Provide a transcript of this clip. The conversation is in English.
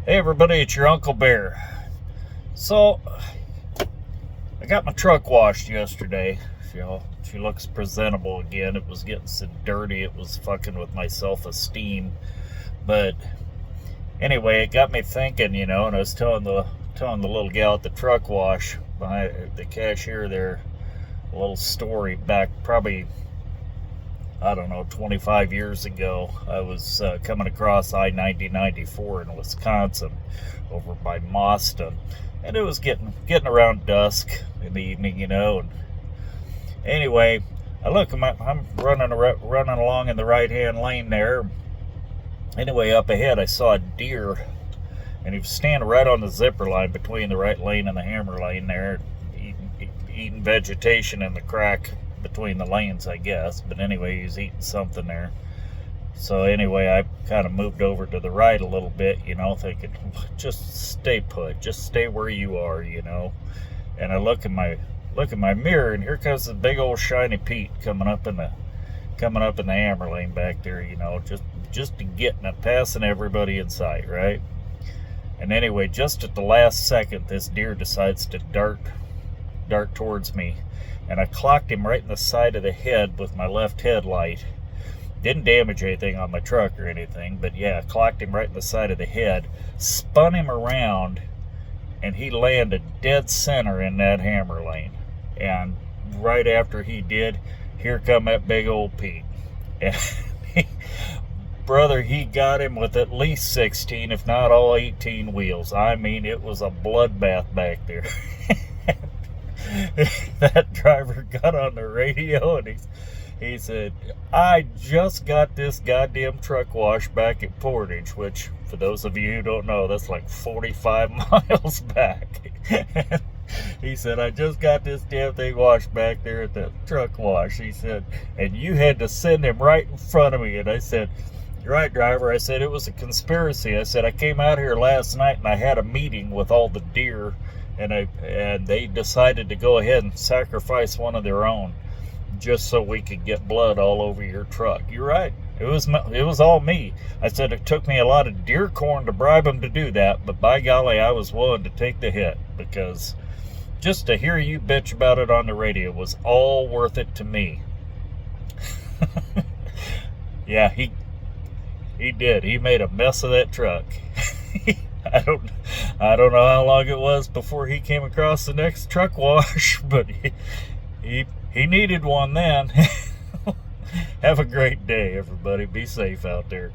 Hey everybody, it's your Uncle Bear. So, I got my truck washed yesterday. She looks presentable again. It was getting so dirty, it was fucking with my self-esteem. But anyway, it got me thinking, and I was telling the little gal at the truck wash, behind the cashier there, a little story back probably, I don't know, 25 years ago. I was coming across I-90-94 in Wisconsin over by Mauston, and it was getting around dusk in the evening, and anyway, I look, I'm running along in the right-hand lane there. Anyway, up ahead I saw a deer, and he was standing right on the zipper line between the right lane and the hammer lane there, eating vegetation in the crack between the lanes, I guess. But anyway, he's eating something there. So anyway, I kind of moved over to the right a little bit, thinking, just stay put, just stay where you are, And I look in my mirror, and here comes the big old shiny Pete coming up in the hammer lane back there, just getting it, passing everybody in sight, right? And anyway, just at the last second, this deer decides to dart towards me. And I clocked him right in the side of the head with my left headlight. Didn't damage anything on my truck or anything, but yeah, clocked him right in the side of the head, spun him around, and he landed dead center in that hammer lane. And right after he did, here come that big old Pete. And brother, he got him with at least 16, if not all 18 wheels. I mean, it was a bloodbath back there. That driver got on the radio and he said, I just got this goddamn truck washed back at Portage, which, for those of you who don't know, that's like 45 miles back. He said, I just got this damn thing washed back there at the truck wash. He said, and you had to send him right in front of me. And I said, you're right, driver. I said, it was a conspiracy. I said, I came out here last night and I had a meeting with all the deer, and they decided to go ahead and sacrifice one of their own just so we could get blood all over your truck. You're right. It was all me. I said it took me a lot of deer corn to bribe them to do that, but by golly, I was willing to take the hit, because just to hear you bitch about it on the radio was all worth it to me. Yeah, he did. He made a mess of that truck. I don't know how long it was before he came across the next truck wash, but he needed one then. Have a great day, everybody. Be safe out there.